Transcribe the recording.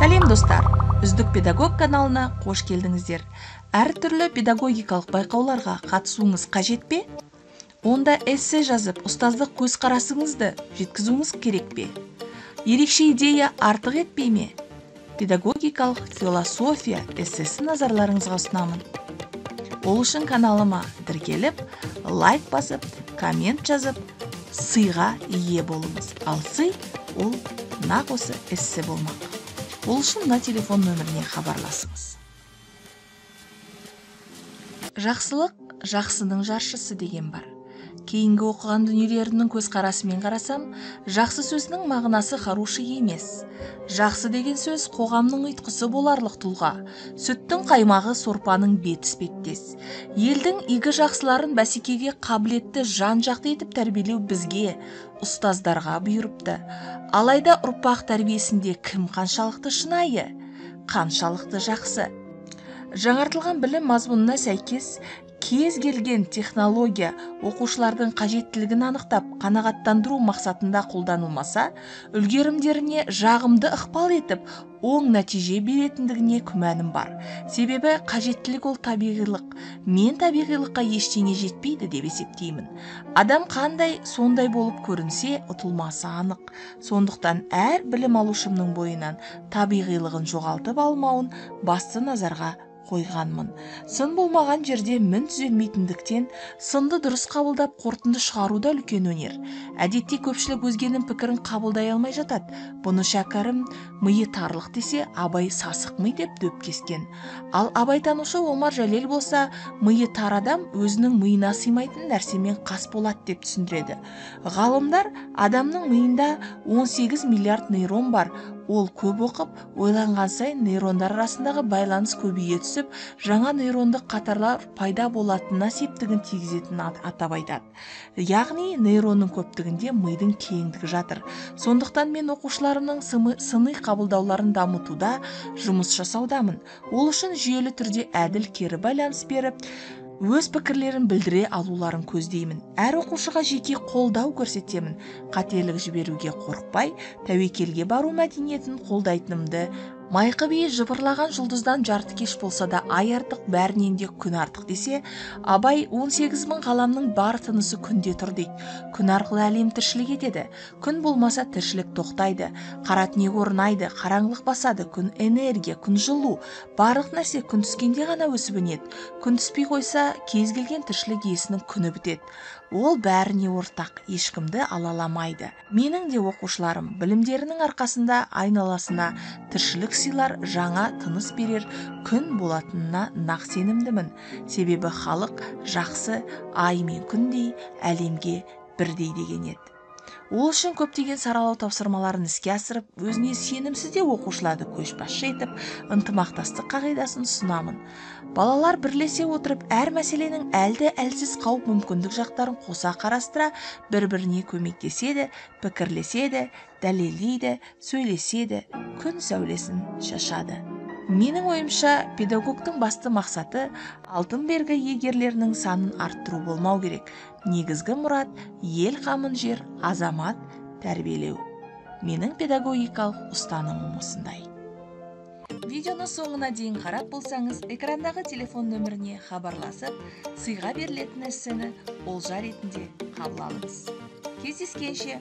Сәлем достар, Үздік педагог каналына қош келдіңіздер. Әртүрлі педагогикалық байқауларға қатысуыңыз қажет пе? Онда эссе жазып, ұстаздық көзқарасыңызды жеткізуіңіз керек пе? Ерекше идея артық етпей ме? Педагогикалық философия эссесін назарларыңызға ұсынамын. Ол үшін каналыма тіркеліп, лайк басып, коммент жазып, сыйға ие болыңыз. Ал сый ол нақ осы эссе болмақ. Ол үшін мына телефон нөміріне хабарласыңыз. Жақсылық жақсының жаршысы деген бар. Кейінгі оқыған дүниелерінің көзқарасымен қарасам, жақсы сөзінің мағынасы хороший емес. Жақсы деген сөз қоғамның ұйытқысы боларлық тұлға. Сүттің қаймағы сорпаның беті іспеттес. Елдің игі жақсыларын бәсекеге қабілетті жан-жақты етіп тәрбиелеу бізге, ұстаздарға бұйырыпты. Алайда ұрпақ тәрбиесінде кім қаншалықты шынайы, қаншалықты жақсы? Жаңартылған білім мазмұнына сәйкес, кез келген технология оқушылардың қажеттілігін анықтап, қанағаттандыру мақсатында қолданылмаса, үлгерімдеріне жағымды ықпал етіп, оң нәтиже беретіндігіне күмәнім бар. Себебі қажеттілік ол табиғилық. Мен табиғилыққа ештеңе жетпейді деп есептеймін. Адам қандай сондай болып көрінсе, ұтылмасы анық. Сондықтан әр білім алушымның бойынан табиғилығын жоғалтып алмауын басты назарға қойғанмын. Сын болмаған жерде мін түзелмейтіндіктен, сынды дұрыс қабылдап қорытынды шығару да үлкен өнер. Әдетте көпшілік өзгенің пікірін қабылдай алмай жатады. Бұны шәкәрім миы тарлық десе, Абай сасық ми деп дөп кескен. Ал абайтанушы Омар Жәлел болса, миы тар адам өзінің миына сыймайтын нәрсемен қас болады деп түсіндіреді. Ғалымдар адамның миында 18 миллиард нейрон бар. Ол көп оқып, ойланған сайын нейрондар арасындағы байланыс көбейе түсіп, жаңа нейрондық қатарлар пайда болатынына септігін тигізетін атап айтады. Яғни нейронның көптігінде мидың кеңдігі жатыр. Сондықтан мен оқушыларымның сыни қабылдауларын дамытуда жұмыс жасаудамын. Ол үшін жүйелі түрде әділ кері байланыс беріп, өз пікірлерін білдіре алуларын көздеймін. Әр оқушыға жеке қолдау көрсетемін. Қателік жіберуге қорықпай, тәуекелге бару мәдениетін қолдайтынымды, майқы биі жыбырлаған жұлдыздан жарты кеш болса да ай артық, бәрінен де күн артық десе, Абай 18 мың ғаламның бар тынысы күнде тұр дейді. Күн арқылы әлем тіршілік етеді. Күн болмаса тіршілік тоқтайды. Қара түнек орнайды, қараңғылық басады. Күн энергия, күн жылу. Барлық нәрсе күн түскенде ғана өсіп өнеді. Күн түспей қойса, кез келген тіршілік иесінің күні бітеді. Ол бәріне ортақ, ешкімді алаламайды. Менің де оқушыларым білімдерінің арқасында айналасына тіршілік сыйлар, жаңа тыныс берер күн болатынына нақ сенімдімін. Себебі халық жақсы ай мен күндей, әлемге бірдей деген еді. Ол үшін көптеген саралау тапсырмаларын іске асырып, өзіне сенімсізде оқушыларды көшбасшы етіп, ынтымақтастық қағидасын ұсынамын. Балалар бірлесе отырып, әр мәселенің әлді әлсіз қауіп мүмкіндік жақтарын қоса қарастыра, бір-біріне көмектеседі, пікірлеседі, дәлелдейді, сөйлеседі, күн сәулесін шашады. Менің ойымша, педагогтың басты мақсаты алтын белгі иегерлерінің санын арттыру болмау керек. Негізгі мұрат ел қамын жер, азамат тәрбиелеу. Менің педагогикалық ұстанымым осындай. Видеоны соңына дейін қарап болсаңыз, экрандағы телефон нөміріне хабарласып, сыйға берілетін эссені олжа ретінде қабыл алыңыз. Кездескенше.